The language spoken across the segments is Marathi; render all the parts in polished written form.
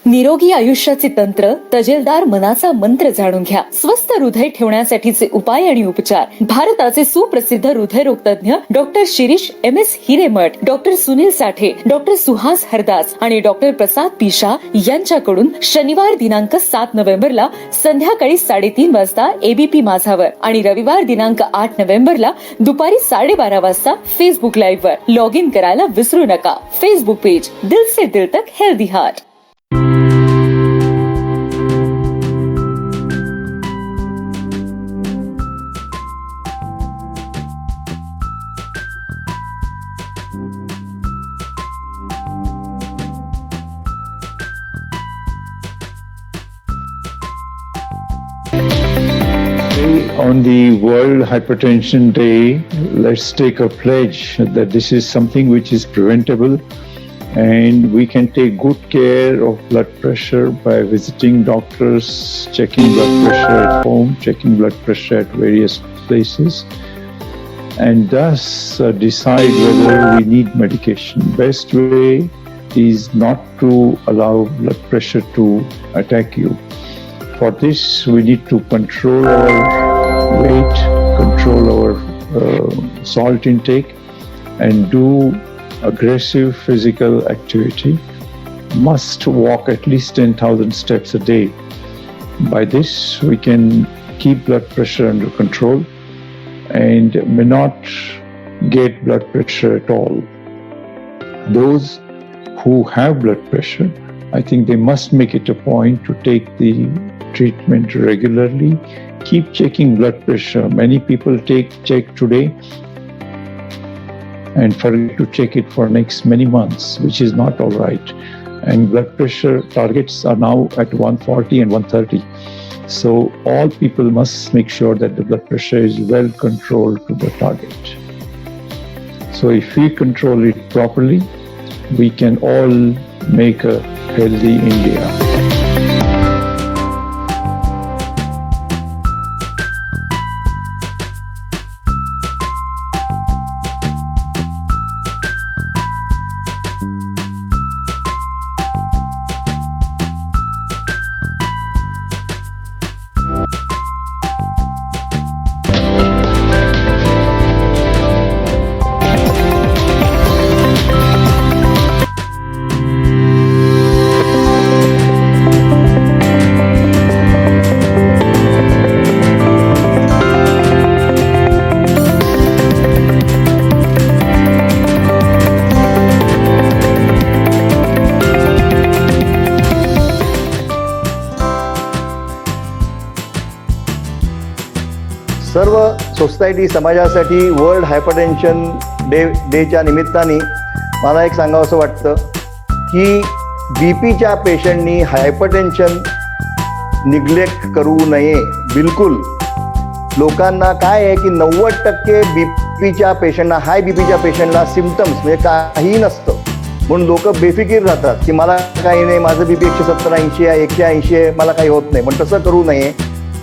निरोगी आयुष्याचे तंत्र, तजेलदार मनाचा मंत्र जाणून घ्या. स्वस्थ हृदय ठेवण्यासाठीचे उपाय आणि उपचार. भारताचे सुप्रसिद्ध हृदयरोग तज्ञ doctor Shirish MS Hiremath, doctor Sunil Sathe, doctor Suhas Hardas आणि डॉक्टर प्रसाद पिशा यांच्याकडून शनिवार दिनांक 7 नोव्हेंबरला संध्याकाळी 3:30 वाजता ABP माझावर आणि रविवार दिनांक 8 नोव्हेंबरला दुपारी 12:30 वाजता फेसबुक लाईव्ह वर लॉग इन करायला विसरू नका. फेसबुक पेज दिल से दिल तक healthy heart. On the World Hypertension Day, let's take a pledge that this is something which is preventable and we can take good care of blood pressure by visiting doctors, checking blood pressure at home, checking blood pressure at various places, and thus decide whether we need medication. Best way is not to allow blood pressure to attack you. For this, we need to control our weight, control our salt intake, and do aggressive physical activity. Must walk at least 10,000 steps a day. By this, we can keep blood pressure under control and may not get blood pressure at all. Those who have blood pressure, I think they must make it a point to take the treatment regularly. Keep checking blood pressure. Many people check today and forget to check it for next many months, which is not all right. And blood pressure targets are now at 140 and 130. So all people must make sure that the blood pressure is well controlled to the target. So if we control it properly, we can all make a healthy India. सर्व सोसायटी समाजासाठी वर्ल्ड हायपरटेन्शन डेच्या निमित्ताने मला एक सांगावंसं वाटतं की BPच्या पेशंटनी हायपरटेन्शन निग्लेक्ट करू नये. बिलकुल लोकांना काय आहे की 90% BPच्या पेशंटना, हाय BPच्या पेशंटला सिम्पटम्स म्हणजे काही नसतं म्हणून लोक बेफिकीर राहतात की मला काही नाही, माझं BP 170-80 आहे, 180 आहे, मला काही होत नाही. पण तसं करू नये.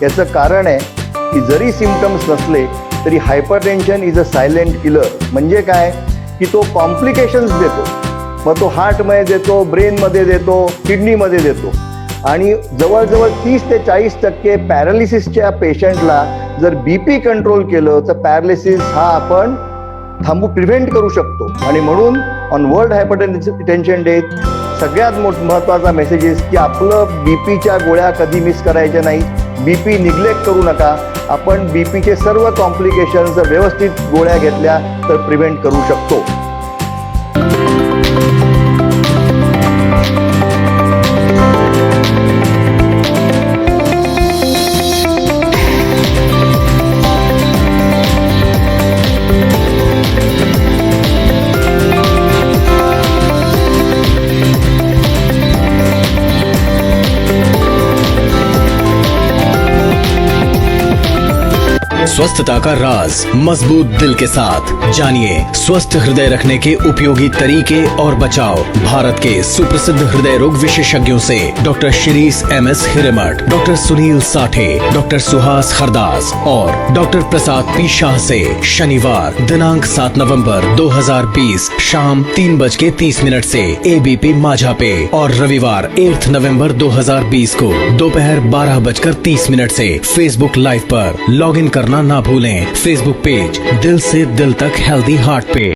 याचं कारण आहे की जरी सिम्पटम्स नसले तरी hypertension is a silent killer. म्हणजे काय की तो कॉम्प्लिकेशन्स देतो. मग तो हार्टमध्ये देतो, ब्रेनमध्ये देतो, किडनीमध्ये देतो. आणि जवळजवळ 30 ते 40% पॅरालिसिसच्या पेशंटला जर BP कंट्रोल केलं तर पॅरालिसिस हा आपण प्रिव्हेंट करू शकतो. आणि म्हणून ऑन वर्ल्ड हायपरटेन्शन डे सगळ्यात महत्त्वाचा मेसेज की आपलं BPच्या गोळ्या कधी मिस करायच्या नाही. BP निग्लेक्ट करू नका. आपण BPचे सर्व कॉम्प्लिकेशन्स जर व्यवस्थित गोळ्या घेतल्या तर प्रिव्हेंट करू शकतो. स्वस्थता का राज मजबूत दिल के साथ जानिए स्वस्थ हृदय रखने के उपयोगी तरीके और बचाव भारत के सुप्रसिद्ध हृदय रोग विशेषज्ञों से doctor Shirish MS Hiremath, doctor Sunil Sathe, doctor Suhas Hardas और डॉक्टर प्रसाद P शाह से शनिवार दिनांक 7 नवंबर 2020 शाम 3:30 से ABP माझा पे और रविवार 8 नवंबर 2020 को दोपहर 12:30 से फेसबुक लाइव पर लॉगिन करना ना भूलें। फेसबुक पेज दिल से दिल तक हेल्दी हार्ट पे।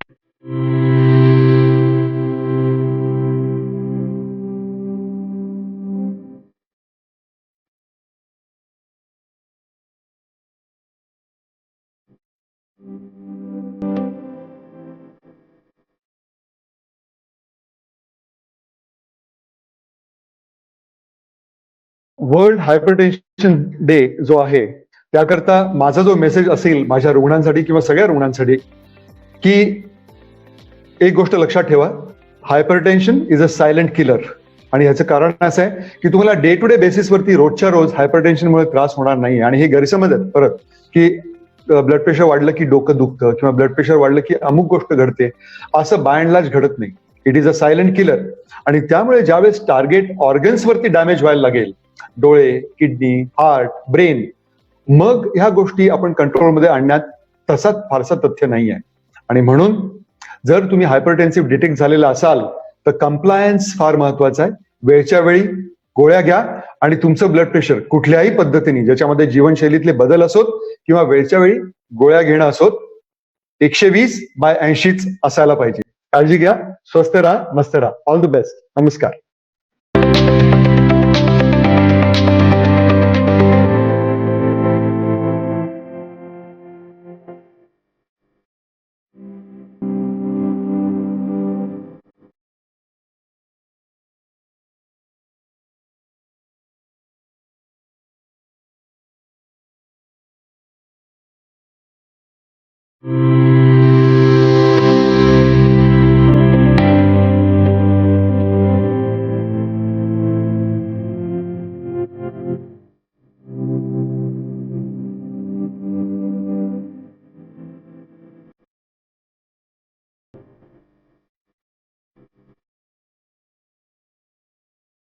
वर्ल्ड हायपरटेन्शन डे जो आहे त्याकरता माझा जो मेसेज असेल माझ्या रुग्णांसाठी किंवा सगळ्या रुग्णांसाठी की एक गोष्ट लक्षात ठेवा, hypertension is a silent killer. आणि याचं कारण असं आहे की तुम्हाला डे टू डे बेसिसवरती रोजच्या रोज हायपरटेन्शनमुळे त्रास होणार नाही. आणि हे गैरसमज आहेत परत की ब्लड प्रेशर वाढलं की डोकं दुखतं किंवा ब्लड प्रेशर वाढलं की अमुक गोष्ट घडते, असं बाय अँड लार्ज घडत नाही. It is a silent killer. आणि त्यामुळे ज्यावेळेस टार्गेट ऑर्गन्सवरती डॅमेज व्हायला लागेल, डोळे, किडनी, हार्ट, ब्रेन, मग ह्या गोष्टी आपण कंट्रोलमध्ये आणण्यात तसा फारसा तथ्य नाही आहे. आणि म्हणून जर तुम्ही हायपरटेन्सिव्ह डिटेक्ट झालेला असाल तर कंप्लायन्स फार महत्वाचा आहे. वेळच्या वेळी गोळ्या घ्या आणि तुमचं ब्लड प्रेशर कुठल्याही पद्धतीने, ज्याच्यामध्ये जीवनशैलीतले बदल असोत किंवा वेळच्या वेळी गोळ्या घेणं असोत, 120/80 असायला पाहिजे. काळजी घ्या, स्वस्थ राहा, मस्त राहा. All the best. नमस्कार.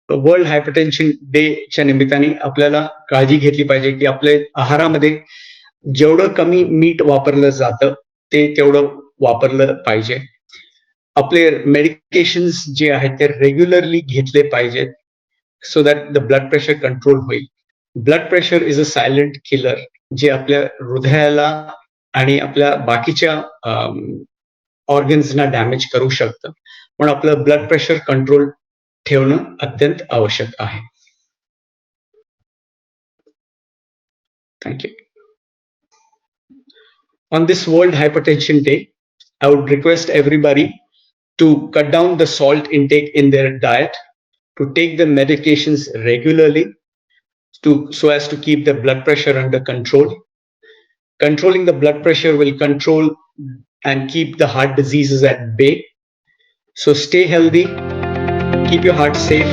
वर्ल्ड हायपरटेन्शन डेच्या निमित्ताने आपल्याला काळजी घेतली पाहिजे की आपल्या आहारामध्ये जेवढं कमी मीठ वापरलं जातं ते तेवढं वापरलं पाहिजे. आपले मेडिकेशन्स जे आहेत ते रेग्युलरली घेतले पाहिजेत so that the blood pressure control होईल. Blood pressure is a silent killer जे आपल्या हृदयाला आणि आपल्या बाकीच्या ऑर्गन्सना डॅमेज करू शकतं. पण आपलं ब्लड प्रेशर कंट्रोल ठेवणं अत्यंत आवश्यक आहे. Thank you. On this World Hypertension Day, I would request everybody to cut down the salt intake in their diet, to take the medications regularly, so as to keep the blood pressure under control. Controlling the blood pressure will control and keep the heart diseases at bay. So stay healthy, keep your heart safe,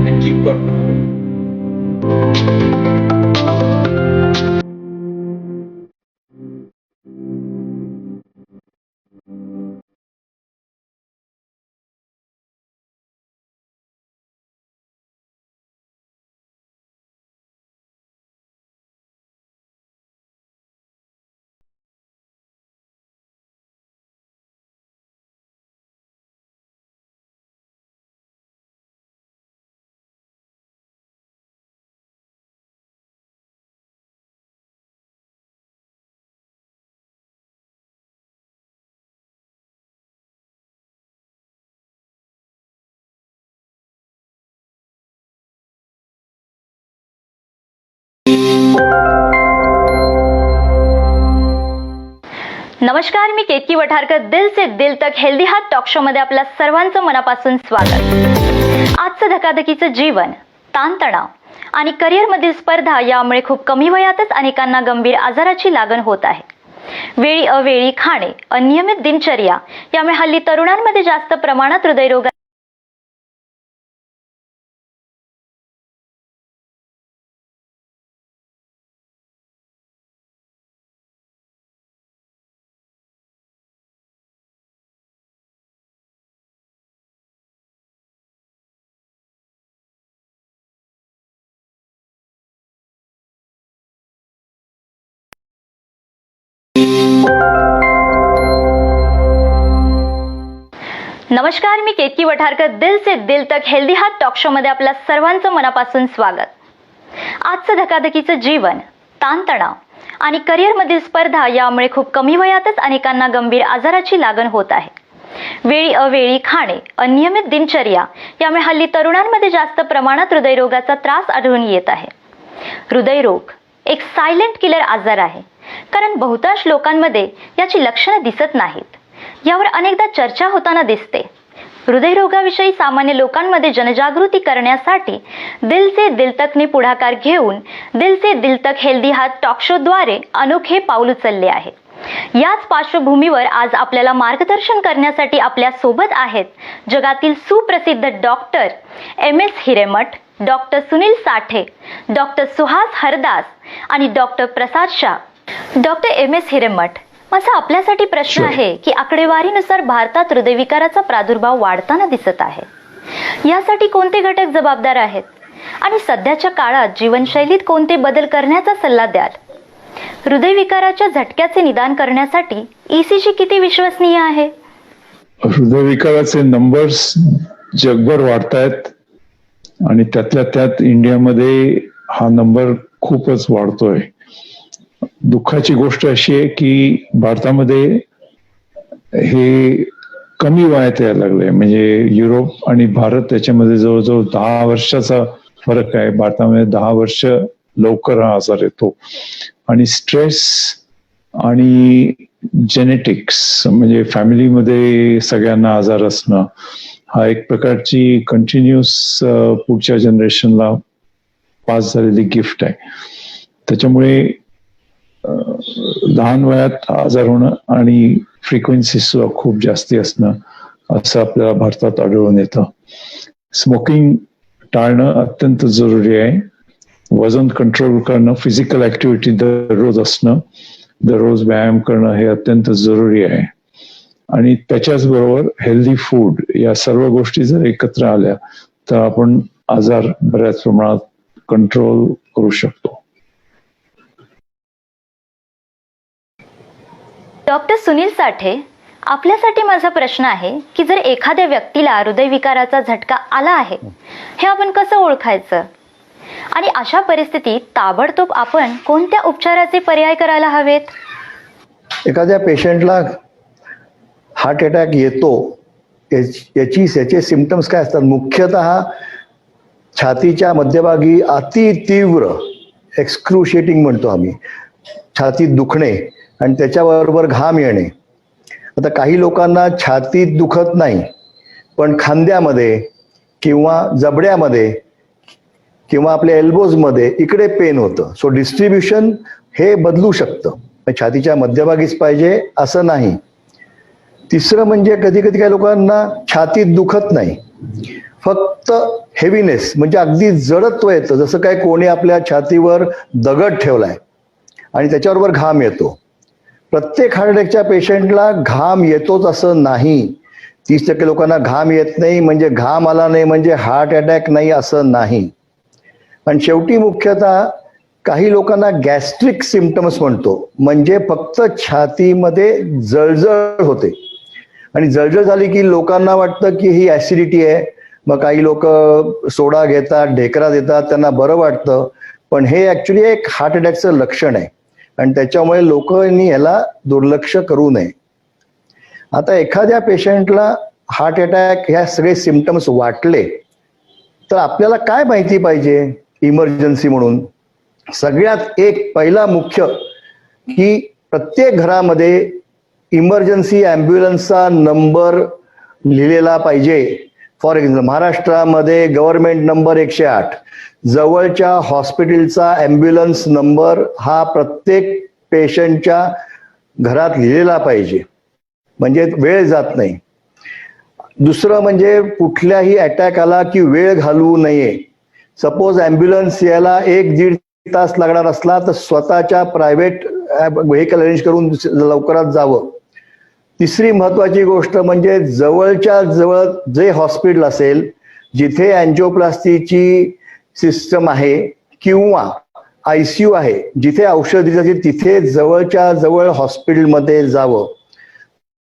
and keep God. नमस्कार, मी केतकी वठारकर. दिल से दिल तक हेल्दी हार्ट टॉक शो मध्ये आपल्या सर्वांचं मनापासून स्वागत. आजचं धकाधकीचं जीवन, ताणतणाव आणि करिअरमधील स्पर्धा यामुळे खूप कमी वयातच अनेकांना गंभीर आजाराची लागण होत आहे. वेळी अवेळी खाणे, अनियमित दिनचर्या यामुळे हल्ली तरुणांमध्ये जास्त प्रमाणात हृदयरोग नमस्कार, मी केतकी वठारकर. दिल से दिल तक हेल्दी हार्ट टॉक शो मध्ये आपल्या सर्वांचं मनापासून स्वागत. आजचं धकाधकीचं जीवन, ताणतणाव आणि करिअरमधील स्पर्धा यामुळे खूप कमी वयातच अनेकांना गंभीर आजाराची लागण होत आहे. वेळी अवेळी खाणे, अनियमित दिनचर्या यामुळे हल्ली तरुणांमध्ये जास्त प्रमाणात हृदयरोगाचा त्रास आढळून येत आहे. हृदयरोग एक सायलेंट किलर आजार आहे, कारण बहुतांश लोकांमध्ये याची लक्षणं दिसत नाहीत. यावर अनेकदा चर्चा होताना दिसते. हृदयरोगाविषयी सामान्य लोकांमध्ये जनजागृती करण्यासाठी दिल से दिल तकने पुढाकार घेऊन दिल से दिल तक हेल्दी हार्ट टॉक शो द्वारे अनोखे पाऊल उचलले आहे. याच पार्श्वभूमीवर आज आपल्याला मार्गदर्शन करण्यासाठी आपल्या सोबत आहेत जगातील सुप्रसिद्ध doctor MS Hiremath, doctor Sunil Sathe, doctor Suhas Hardas आणि doctor Prasad Shah. Doctor MS Hiremath, माझा आपल्यासाठी प्रश्न आहे की आकडेवारीनुसार भारतात हृदयविकाराचा प्रादुर्भाव वाढताना दिसत आहे. यासाठी कोणते घटक जबाबदार आहेत आणि सध्याच्या काळात जीवनशैलीत कोणते बदल करण्याचा सल्ला द्याल? हृदयविकाराच्या झटक्याचे निदान करण्यासाठी ECG किती विश्वसनीय आहे? हृदयविकाराचे नंबर्स जगभर वाढतायत आणि त्यातल्या त्यात इंडियामध्ये हा नंबर खूपच वाढतोय. दुःखाची गोष्ट अशी आहे की भारतामध्ये हे कमी वयात यायला लागलंय. म्हणजे युरोप आणि भारत त्याच्यामध्ये जवळजवळ 10 वर्षाचा फरक आहे. भारतामध्ये 10 वर्ष लवकर हा आजार येतो. आणि स्ट्रेस आणि जेनेटिक्स म्हणजे फॅमिलीमध्ये सगळ्यांना आजार असणं हा एक प्रकारची कंटिन्युअस पुढच्या जनरेशनला पास झालेली गिफ्ट आहे. त्याच्यामुळे लहान वयात आजार होणं आणि फ्रिक्वेन्सी सुद्धा खूप जास्ती असणं असं आपल्याला भारतात आढळून येतं. स्मोकिंग टाळणं अत्यंत जरुरी आहे. वजन कंट्रोल करणं, फिजिकल ऍक्टिव्हिटी दररोज असणं, दररोज व्यायाम करणं हे अत्यंत जरुरी आहे. आणि त्याच्याच बरोबर हेल्दी फूड, या सर्व गोष्टी जर एकत्र आल्या तर आपण आजार बऱ्याच प्रमाणात कंट्रोल करू शकतो. डॉक्टर सुनील साठे, आपल्यासाठी माझा प्रश्न आहे की जर एखाद्या व्यक्तीला हृदयविकाराचा झटका आला आहे, हे आपण कसं ओळखायचं आणि अशा परिस्थितीत ताबडतोब आपण कोणत्या उपचाराचे पर्याय करायला हवेत? एखाद्या पेशंटला हार्ट अटॅक येतो, याचे सिम्पटम्स काय असतात? मुख्यतः छातीच्या मध्यभागी अतितीव्र एक्सक्रुशिएटिंग म्हणतो आम्ही, छातीत दुखणे आणि त्याच्याबरोबर घाम येणे. आता काही लोकांना छातीत दुखत नाही, पण खांद्यामध्ये किंवा जबड्यामध्ये किंवा आपल्या एल्बोजमध्ये इकडे पेन होतं. सो डिस्ट्रीब्युशन हे बदलू शकतं. छातीच्या मध्यभागीच पाहिजे असं नाही. तिसरं म्हणजे कधी कधी काही लोकांना छातीत दुखत नाही, फक्त हेवीनेस म्हणजे अगदी जडत्व येतं, जसं काय कोणी आपल्या छातीवर दगड ठेवलाय आणि त्याच्याबरोबर घाम येतो. प्रत्येक हार्ट अटॅकच्या पेशंटला घाम येतोच असं नाही. 30% लोकांना घाम येत नाही म्हणजे घाम आला नाही म्हणजे हार्ट अटॅक नाही असं नाही. आणि शेवटी मुख्यतः काही लोकांना गॅस्ट्रिक सिम्पटम्स म्हणतो, म्हणजे फक्त छातीमध्ये जळजळ होते आणि जळजळ झाली की लोकांना वाटतं की ही ऍसिडिटी आहे. मग काही लोक सोडा घेतात, ढेकरा देतात, त्यांना बरं वाटतं, पण हे ऍक्च्युली एक हार्ट अटॅकचं लक्षण आहे आणि त्याच्यामुळे लोकांनी याला दुर्लक्ष करू नये. आता एखाद्या पेशंटला हार्ट अटॅक ह्या सगळे सिम्पटम्स वाटले तर आपल्याला काय माहिती पाहिजे इमर्जन्सी म्हणून? सगळ्यात एक पहिला मुख्य की प्रत्येक घरामध्ये इमर्जन्सी ॲम्ब्युलन्सचा नंबर लिहिलेला पाहिजे. फॉर एक्झाम्पल महाराष्ट्रामध्ये गव्हर्नमेंट नंबर 108, जवळच्या हॉस्पिटलचा ॲम्ब्युलन्स नंबर हा प्रत्येक पेशंटच्या घरात लिहिलेला पाहिजे, म्हणजे वेळ जात नाही. दुसरं म्हणजे कुठल्याही अटॅक आला की वेळ घालवू नये. सपोज ॲम्ब्युलन्स यायला 1-1.5 तास लागणार असला तर स्वतःच्या प्रायव्हेट व्हेकल अरेंज करून लवकरात जावं. तिसरी महत्वाची गोष्ट म्हणजे जवळच्या जवळ जे हॉस्पिटल असेल जिथे अँजिओप्लास्टीची सिस्टम आहे किंवा ICU आहे, जिथे औषध दिली जातील तिथे जवळच्या जवळ हॉस्पिटलमध्ये जावं.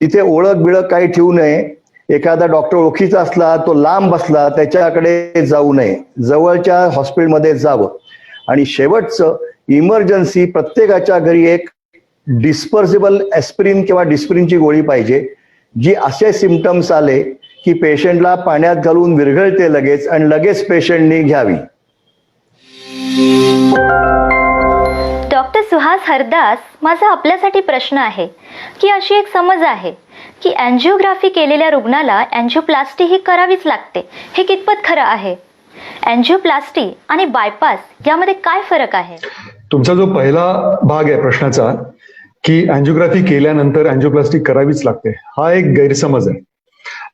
तिथे ओळख बिळख काही ठेवू नये. एखादा डॉक्टर ओळखीचा असला, तो लांब बसला, त्याच्याकडे जाऊ नये. जवळच्या हॉस्पिटलमध्ये जावं. आणि शेवटचं, इमर्जन्सी प्रत्येकाच्या घरी एक डिस्पर्सिबल ॲस्पिरिन किंवा डिस्पिरिनची गोळी पाहिजे, जी असे सिम्पटम्स आले की पेशंटला पाण्यात घालून विरघळते लगेच आणि लगेच पेशंटनी घ्यावी. डॉक्टर सुहास हरदास, माझा आपल्यासाठी प्रश्न आहे की अशी एक समज आहे की अँजिओग्राफी केलेल्या रुग्णाला अँजिओप्लास्टी ही करावीच लागते. हे कितपत खरं आहे? अँजिओप्लास्टी आणि बायपास यामध्ये काय फरक आहे? तुमचा जो पहिला भाग आहे प्रश्नाचा, की अँजिओग्राफी केल्यानंतर अँजिओप्लास्टी करावीच लागते, हा एक गैरसमज आहे.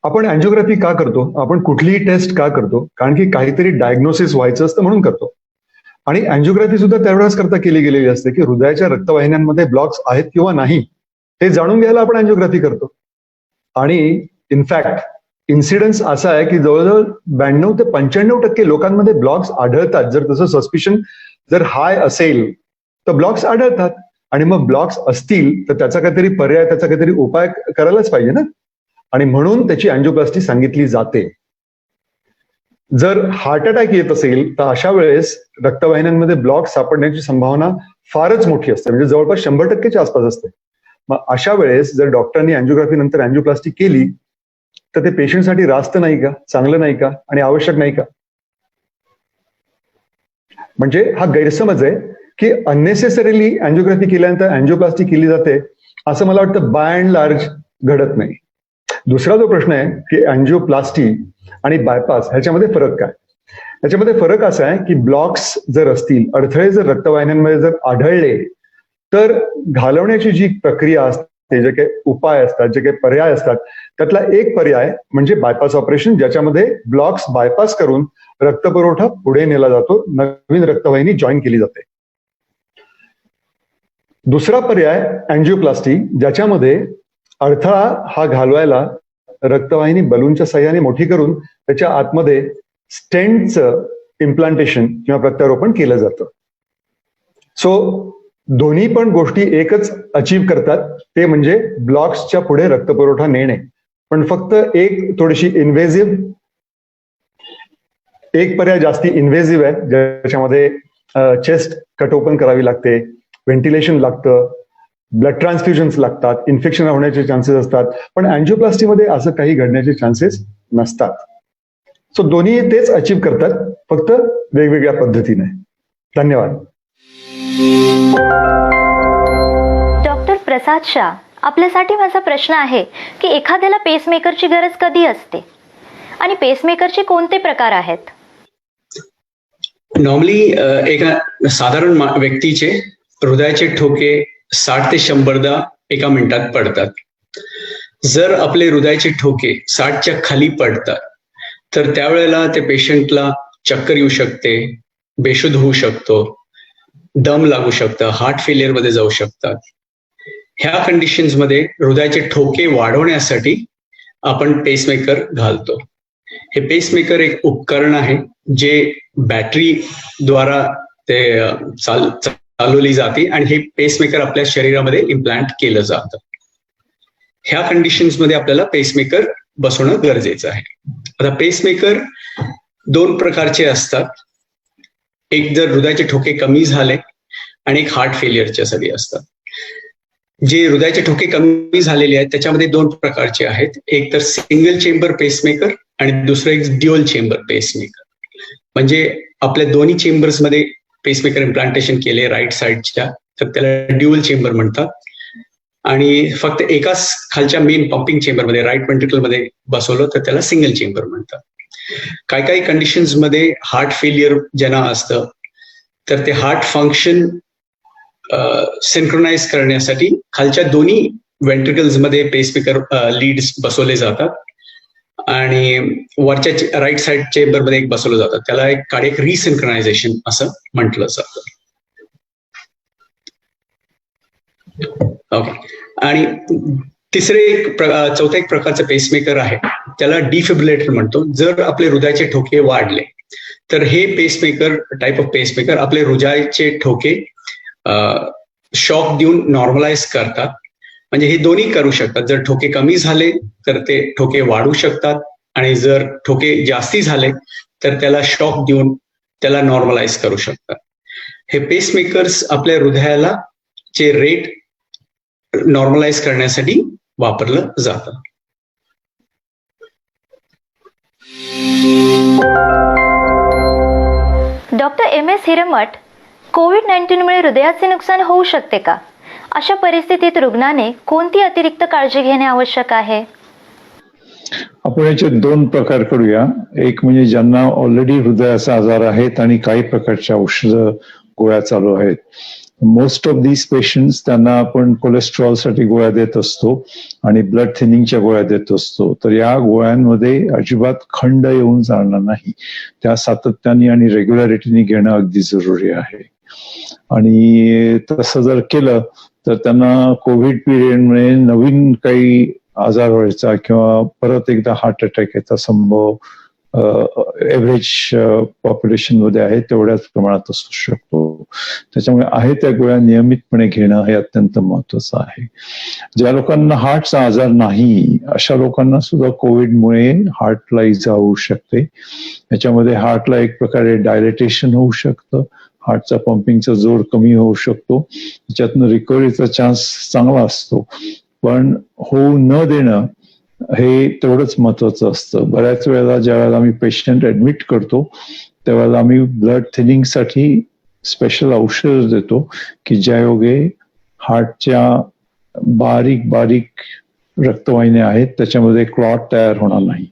आपण अँजिओग्राफी का करतो? आपण कुठलीही टेस्ट का करतो? कारण की काहीतरी डायग्नोसिस व्हायचं असतं म्हणून करतो. आणि अँजिओग्राफी सुद्धा त्यावेळेस करता केली गेलेली असते की हृदयाच्या रक्तवाहिन्यांमध्ये ब्लॉक्स आहेत किंवा नाही हे जाणून घ्यायला आपण अँजिओग्राफी करतो. आणि इनफॅक्ट इन्सिडन्स असा आहे की जवळजवळ 92 ते 95% लोकांमध्ये ब्लॉक्स आढळतात. जर तसं सस्पिशन जर हाय असेल तर ब्लॉक्स आढळतात. आणि मग ब्लॉक्स असतील तर त्याचा काहीतरी पर्याय, त्याचा काहीतरी उपाय करायलाच पाहिजे ना. आणि म्हणून त्याची अँजिओप्लास्टी सांगितली जाते. जर हार्ट अटॅक येत असेल तर अशा वेळेस रक्तवाहिन्यांमध्ये ब्लॉक सापडण्याची संभावना फारच मोठी असते, म्हणजे जवळपास 100%च्या आसपास असते. मग अशा वेळेस जर डॉक्टरांनी अँजिओग्राफी नंतर अँजिओप्लास्टी केली तर ते पेशंटसाठी रास्त नाही का, चांगलं नाही का आणि आवश्यक नाही का? म्हणजे हा गैरसमज आहे की अननेसेसरीली अँजिओग्राफी केल्यानंतर अँजिओप्लास्टी केली जाते, असं मला वाटतं बाय अँड लार्ज घडत नाही. दुसरा जो प्रश्न आहे की अँजिओप्लास्टी आणि बायपास ह्याच्यामध्ये फरक काय? याच्यामध्ये फरक असा आहे की ब्लॉक्स जर असतील, अडथळे जर रक्तवाहिन्यांमध्ये जर आढळले तर घालवण्याची जी प्रक्रिया असते, जे काही उपाय असतात, जे काही पर्याय असतात, त्यातला एक पर्याय म्हणजे बायपास ऑपरेशन, ज्याच्यामध्ये ब्लॉक्स बायपास करून रक्तपुरवठा पुढे नेला जातो, नवीन रक्तवाहिनी जॉईन केली जाते. दुसरा पर्याय अँजिओप्लास्टी, ज्याच्यामध्ये अडथळा हा घालवायला रक्तवाहिनी बलूनच्या साह्याने मोठी करून त्याच्या आतमध्ये स्टेंटचं इम्प्लांटेशन किंवा प्रत्यारोपण केलं जातं. सो दोन्ही पण गोष्टी एकच अचीव्ह करतात, ते म्हणजे ब्लॉक्सच्या पुढे रक्तपुरवठा नेणे. पण फक्त एक थोडीशी इन्व्हेजिव्ह, एक पर्याय जास्ती इन्व्हेजिव्ह आहे, ज्याच्यामध्ये चेस्ट कट ओपन करावी लागते, व्हेंटिलेशन लागतं, ब्लड ट्रान्सफ्युजन्स लागतात, इन्फेक्शन होण्याचे चान्सेस असतात. पण अँजिओप्लास्टीमध्ये असं काही घडण्याचे चान्सेस नसतात. सो दोन्ही तेच अचीव्ह करतात, फक्त वेगवेगळ्या पद्धतीने. धन्यवाद. डॉक्टर प्रसाद शाह, आपल्यासाठी माझा प्रश्न आहे की एखाद्याला पेसमेकरची गरज कधी असते आणि पेसमेकरचे कोणते प्रकार आहेत? नॉर्मली एका साधारण व्यक्तीचे हृदयाचे ठोके 60 ते 100दा एका मिनिटात पडतात. जर आपले हृदयाचे ठोके 60च्या खाली पडतात तर त्यावेळेला ते पेशंटला चक्कर येऊ शकते, बेशुद्ध होऊ शकतो, दम लागू शकतं, हार्ट फेलियर मध्ये जाऊ शकतात. ह्या कंडिशन्समध्ये हृदयाचे ठोके वाढवण्यासाठी आपण पेसमेकर घालतो. हे पेसमेकर एक उपकरण आहे जे बॅटरीद्वारा ते चालवली जाते आणि हे पेसमेकर आपल्या शरीरामध्ये इम्प्लांट केलं जातं. ह्या कंडिशन्समध्ये आपल्याला पेसमेकर बसवणं गरजेचं आहे. आता पेसमेकर 2 प्रकारचे असतात. एक जर हृदयाचे ठोके कमी झाले आणि एक हार्ट फेलियरच्या साठी असतात. जे हृदयाचे ठोके कमी झालेले आहेत त्याच्यामध्ये 2 प्रकारचे आहेत. एक तर सिंगल चेंबर पेसमेकर आणि दुसरं एक ड्युअल चेंबर पेसमेकर. म्हणजे आपल्या दोन्ही चेंबर्समध्ये पेसमेकर इम्प्लांटेशन केले राईट साईडच्या, तर त्याला ड्युअल चेंबर म्हणतात. आणि फक्त एकाच खालच्या मेन पंपिंग चेंबरमध्ये राईट वेंट्रिकलमध्ये बसवलं तर त्याला सिंगल चेंबर म्हणतात. काही कंडिशन्समध्ये हार्ट फेलियर ज्यांना असतं तर ते हार्ट फंक्शन सिंक्रोनाइज करण्यासाठी खालच्या दोन्ही वेंट्रिकल्समध्ये पेसमेकर लीड्स बसवले जातात आणि वरच्या राईट साईड चेंबरमध्ये एक बसवलं जातं. त्याला एक कार्डियक रिसिंक्रोनायझेशन असं म्हटलं जातं. ओके. आणि चौथा एक प्रकारचं पेसमेकर आहे, त्याला डिफिब्रिलेटर म्हणतो. जर आपले हृदयाचे ठोके वाढले तर हे पेसमेकर, टाईप ऑफ पेसमेकर आपले हृदयाचे ठोके शॉक देऊन नॉर्मलाइज करतात. म्हणजे हे दोन्ही करू शकतात. जर ठोके कमी झाले तर ते ठोके वाढू शकतात, आणि जर ठोके जास्ती झाले तर त्याला शॉक देऊन त्याला नॉर्मलाइज करू शकतात. हे पेसमेकर्स आपल्या हृदयाला चे रेट नॉर्मलाइज करण्यासाठी वापरलं जातं. डॉक्टर MS हिरेमठ, कोविड-19 हृदयाचे नुकसान होऊ शकते का? अशा परिस्थितीत रुग्णाने कोणती अतिरिक्त काळजी घेणे आवश्यक आहे? आपण याचे दोन प्रकार करूया. एक म्हणजे ज्यांना ऑलरेडी हृदयाचा आजार आहेत आणि काही प्रकारच्या औषधं गोळ्या चालू आहेत. मोस्ट ऑफ दीज पेशंट्स त्यांना आपण कोलेस्ट्रॉलसाठी गोळ्या देत असतो आणि ब्लड थिनिंगच्या गोळ्या देत असतो. तर या गोळ्यांमध्ये अजिबात खंड येऊन चालणार नाही. त्या सातत्याने आणि रेग्युलरिटीने घेणं अगदी जरुरी आहे. आणि तसं जर केलं तर त्यांना कोविड पिरियडमुळे नवीन काही आजार व्हायचा किंवा परत एकदा हार्ट अटॅक याचा संभव एव्हरेज पॉप्युलेशन मध्ये आहे तेवढ्याच प्रमाणात असू शकतो. त्याच्यामुळे आहे त्या गोळ्या नियमितपणे घेणं हे अत्यंत महत्वाचं आहे. ज्या लोकांना हार्टचा आजार नाही अशा लोकांना सुद्धा कोविडमुळे हार्टला इजा होऊ शकते. याच्यामध्ये हार्टला एक प्रकारे डायलेटेशन होऊ शकतं, हार्टचा पंपिंगचा जोर कमी होऊ शकतो, त्याच्यातनं रिकव्हरीचा चान्स चांगला असतो. पण होऊ न देणं हे तेवढंच महत्वाचं असतं. बऱ्याच वेळेला ज्या वेळेला आम्ही पेशंट ऍडमिट करतो त्यावेळेला आम्ही ब्लड थिनिंगसाठी स्पेशल औषध देतो की ज्यायोगे हार्टच्या बारीक बारीक रक्तवाहिन्या आहेत त्याच्यामध्ये क्लॉट तयार होणार नाही,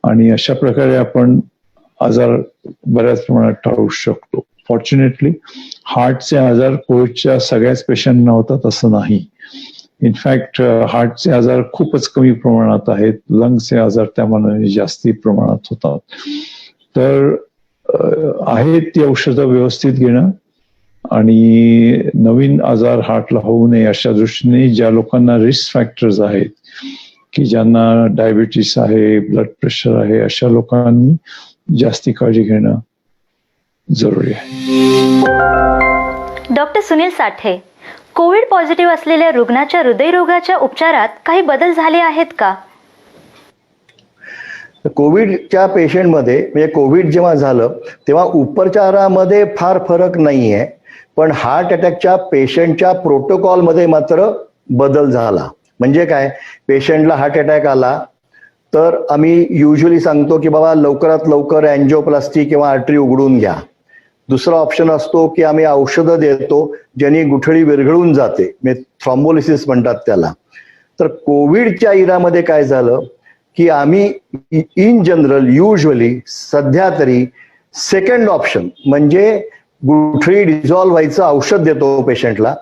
आणि अशा प्रकारे आपण आजार बऱ्याच प्रमाणात टाळू शकतो. फॉर्च्युनेटली हार्टचे आजार कोविडच्या सगळ्याच पेशंटना होतात असं नाही. इनफॅक्ट हार्टचे आजार खूपच कमी प्रमाणात आहेत, लंग्सचे आजार त्यामानाने जास्ती प्रमाणात होतात. तर आहेत ती औषधं व्यवस्थित घेणं आणि नवीन आजार हार्टला होऊ नये अशा दृष्टीने ज्या लोकांना रिस्क फॅक्टर्स आहेत की ज्यांना डायबिटीस आहे, ब्लड प्रेशर आहे, अशा लोकांनी जास्ती काळजी घेणं जरुरी आहे. डॉक्टर सुनील साठे, कोविड पॉझिटिव्ह असलेल्या रुग्णाच्या हृदयरोगाच्या उपचारात काही बदल झाले आहेत का? कोविडच्या पेशंटमध्ये म्हणजे कोविड जेव्हा झालं तेव्हा उपचारामध्ये फार फरक नाही आहे, पण हार्ट अटॅकच्या पेशंटच्या प्रोटोकॉलमध्ये मात्र बदल झाला. म्हणजे काय, पेशंटला हार्ट अटॅक आला तर आम्ही युजली सांगतो की बाबा लवकरात लवकर अँजिओप्लास्टी किंवा आर्टरी उघडून घ्या. दुसरा ऑप्शन असतो की आम्ही औषधं देतो ज्यांनी गुठळी विरघळून जाते, म्हणजे थ्रॉम्बोलिसिस म्हणतात त्याला. तर कोविडच्या इरामध्ये काय झालं की आम्ही इन जनरल युजली सध्या तरी सेकंड ऑप्शन म्हणजे गुठळी डिझॉल्व्ह व्हायचं औषध देतो पेशंटला,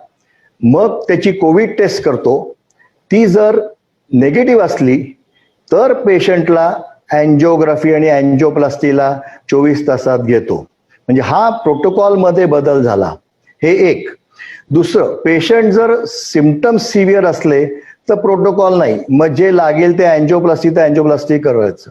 मग त्याची कोविड टेस्ट करतो. ती जर नेगेटिव्ह असली तर पेशंटला अँजिओग्राफी आणि अँजिओप्लास्टीला 24 तासात घेतो. म्हणजे हा प्रोटोकॉलमध्ये बदल झाला. हे एक. दुसरं, पेशंट जर सिम्पटम्स सिव्हिअर असले तर प्रोटोकॉल नाही, मग जे लागेल ते अँजिओप्लास्टी तर अँजिओप्लास्टी करायचं.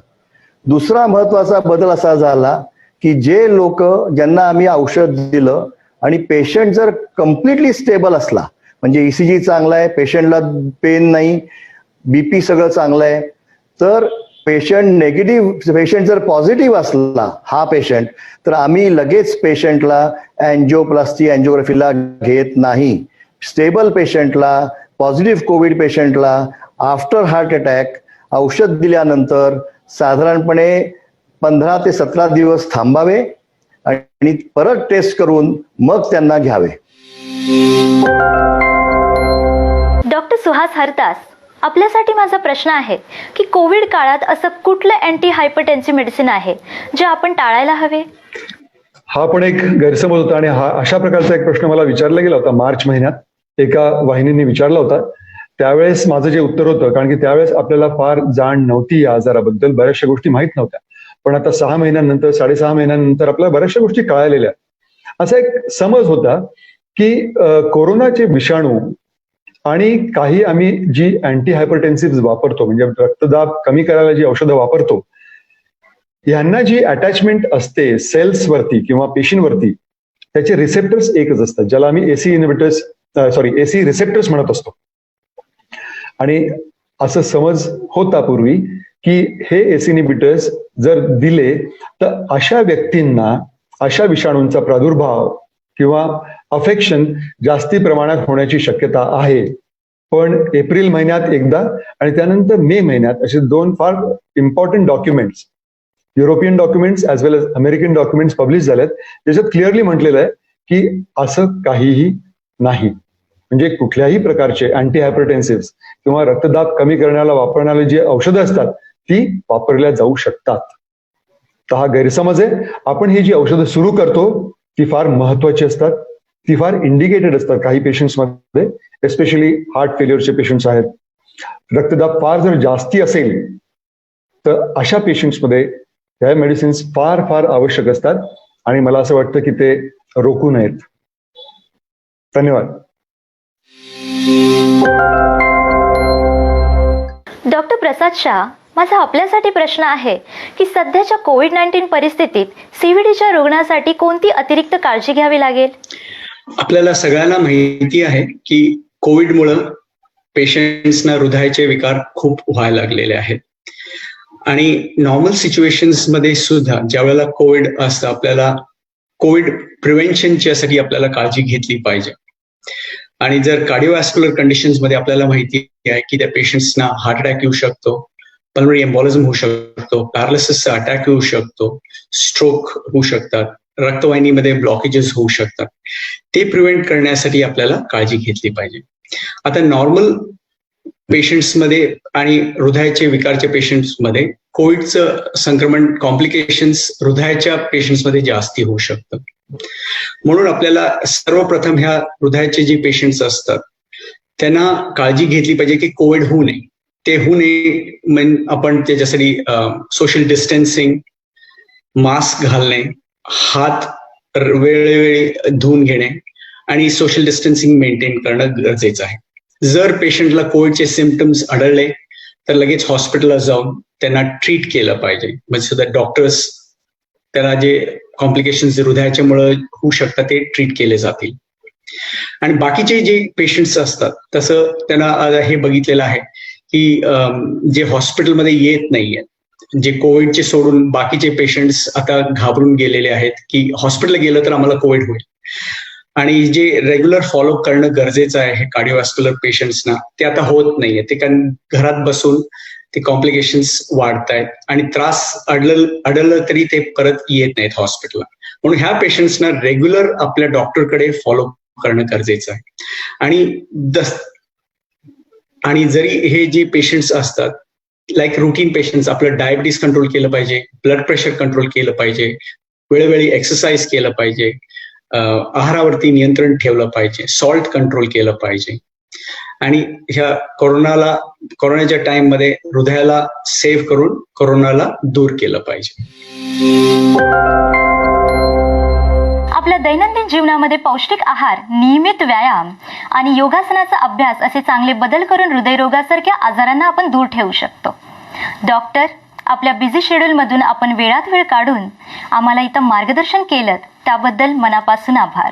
दुसरा महत्वाचा बदल असा झाला की जे लोक ज्यांना आम्ही औषध दिलं आणि पेशंट जर कम्प्लिटली स्टेबल असला, म्हणजे ECG चांगला आहे, पेशंटला पेन नाही, BP सगळं चांगलं आहे, तर पेशंट जर पॉझिटिव्ह असला हा पेशंट, तर आम्ही लगेच पेशंटला अँजिओप्लास्टी अँजिओग्राफीला घेत नाही. स्टेबल पेशंटला, पॉझिटिव्ह कोविड पेशंटला आफ्टर हार्ट अटॅक औषध दिल्यानंतर साधारणपणे 15 ते 17 दिवस थांबावे आणि परत टेस्ट करून मग त्यांना घ्यावे. डॉक्टर सुहास हरदास, आपल्यासाठी माझा प्रश्न आहे की कोविड काळात असं कुठलं अँटी हायपरटेन्सिव्ह मेडिसिन आहे जे आपण टाळायला हवे? हा पण एक गैरसमज होता आणि हा अशा प्रकारचा एक प्रश्न मला विचारला गेला होता मार्च महिन्यात, एका वाहिनीने विचारला होता. त्यावेळेस माझं जे उत्तर होतं, कारण की त्यावेळेस आपल्याला फार जाण नव्हती या आजाराबद्दल, बऱ्याचशा गोष्टी माहीत नव्हत्या, पण आता 6 महिन्यानंतर 6.5 महिन्यानंतर आपल्याला बऱ्याचशा गोष्टी कळालेल्या. असा एक समज होता की कोरोनाचे विषाणू आणि काही आम्ही जी अँटी हायपरटेन्सिव्ह वापरतो, म्हणजे रक्तदाब कमी करायला जी औषधं वापरतो, ह्यांना जी अटॅचमेंट असते सेल्सवरती किंवा पेशींवरती, त्याचे रिसेप्टर्स एकच असतात, ज्याला आम्ही एसी रिसेप्टर्स म्हणत असतो. आणि असं समज होता पूर्वी की हे एसी इनहिबिटर्स जर दिले तर अशा व्यक्तींना अशा विषाणूंचा प्रादुर्भाव किंवा अफेक्शन जास्ती प्रमाणात होण्याची शक्यता आहे. पण एप्रिल महिन्यात एकदा आणि त्यानंतर मे महिन्यात असे 2 फार important documents, European documents as well as American documents publish झालेत, त्याच्यात क्लिअरली म्हटलेलं आहे की असं काहीही नाही. म्हणजे कुठल्याही प्रकारचे अँटी हायपरटेन्सिव्ह किंवा रक्तदाब कमी करण्याला वापरणारी जी औषधं असतात ती वापरल्या जाऊ शकतात. तर हा गैरसमज आहे. आपण ही जी औषधं सुरू करतो ती फार महत्वाची असतात, ती फार इंडिकेटेड असतात काही पेशंट्समध्ये, एस्पेशली हार्ट फेल्युअरचे पेशंट्स आहेत. रक्तदाब फार जर जास्ती असेल तर अशा पेशंट्समध्ये ह्या मेडिसिन्स फार फार आवश्यक असतात आणि मला असं वाटतं की ते रोखू नयेत. धन्यवाद. डॉक्टर प्रसाद शाह, माझा आपल्यासाठी प्रश्न आहे की सध्याच्या कोविड-19 परिस्थितीत सीव्हीडीच्या रुग्णासाठी कोणती अतिरिक्त काळजी घ्यावी लागेल? आपल्याला सगळ्यांना माहिती आहे की कोविडमुळं पेशंट्सना हृदयाचे विकार खूप व्हायला लागलेले आहेत. आणि नॉर्मल सिच्युएशन्स मध्ये सुद्धा ज्या वेळेला कोविड असतं, आपल्याला कोविड प्रिव्हेन्शनच्यासाठी आपल्याला काळजी घेतली पाहिजे. आणि जर कार्डिओव्हॅस्क्युलर कंडिशन्स मध्ये आपल्याला माहिती आहे की त्या पेशंट्सना हार्ट अटॅक येऊ शकतो, पल्मोनरी एम्बॉलिझम होऊ शकतो, पॅरालिसिसचा अटॅक येऊ शकतो, स्ट्रोक होऊ शकतात, रक्तवाहिनीमध्ये ब्लॉकेजेस होऊ शकतात. ते प्रिव्हेंट करण्यासाठी आपल्याला काळजी घेतली पाहिजे. आता नॉर्मल पेशंट्समध्ये आणि हृदयाचे विकारचे पेशंट्समध्ये कोविडचं संक्रमण कॉम्प्लिकेशन्स हृदयाच्या पेशंट्समध्ये जास्ती होऊ शकतं. म्हणून आपल्याला सर्वप्रथम ह्या हृदयाचे जे पेशंट्स असतात त्यांना काळजी घेतली पाहिजे की कोविड होऊ नये. ते होऊ नये आपण त्याच्यासाठी सोशल डिस्टन्सिंग, मास्क घालणे, हात वेळोवेळी धुवून घेणे आणि सोशल डिस्टन्सिंग मेंटेन करणं गरजेचं आहे. जर पेशंटला कोविडचे सिम्पटम्स आढळले तर लगेच हॉस्पिटलला जाऊन त्यांना ट्रीट केलं पाहिजे, म्हणजे सुद्धा डॉक्टर्स त्याला जे कॉम्प्लिकेशन्स हृदयाच्यामुळे होऊ शकतात ते ट्रीट केले जातील. आणि बाकीचे जे पेशंट्स असतात तसं त्यांना हे बघितलेलं आहे की जे हॉस्पिटलमध्ये येत नाहीये, जे कोविडचे सोडून बाकीचे पेशंट्स आता घाबरून गेलेले आहेत की हॉस्पिटलला गेलं तर आम्हाला कोविड होईल. आणि जे रेग्युलर फॉलोअप करणं गरजेचं आहे कार्डिओव्हॅस्क्युलर पेशंट्सना, ते आता होत नाहीये. ते कारण घरात बसून ते कॉम्प्लिकेशन्स वाढतायत आणि त्रास आढळलं तरी ते परत येत नाहीत हॉस्पिटलला. म्हणून ह्या पेशंट्सना रेग्युलर आपल्या डॉक्टरकडे फॉलोअप करणं गरजेचं आहे. आणि जरी हे जे पेशंट्स असतात लाईक रुटीन पेशंट्स, आपलं डायबिटीस कंट्रोल केलं पाहिजे, ब्लड प्रेशर कंट्रोल केलं पाहिजे, वेळोवेळी एक्सरसाइज केलं पाहिजे, आहारावरती नियंत्रण ठेवलं पाहिजे, सॉल्ट कंट्रोल केलं पाहिजे. आणि ह्या कोरोनाच्या टाइम मध्ये हृदयाला सेव्ह करून कोरोनाला दूर केलं पाहिजे. आपल्या दैनंदिन जीवनामध्ये पौष्टिक आहार, नियमित व्यायाम आणि योगासनाचा अभ्यास असे चांगले बदल करून हृदयरोगासारख्या आजारांना आपण दूर ठेवू शकतो. डॉक्टर, आपल्या बिझी शेड्यूलमधून आपण वेळात वेळ काढून आम्हाला इथं मार्गदर्शन केलं त्याबद्दल मनापासून आभार.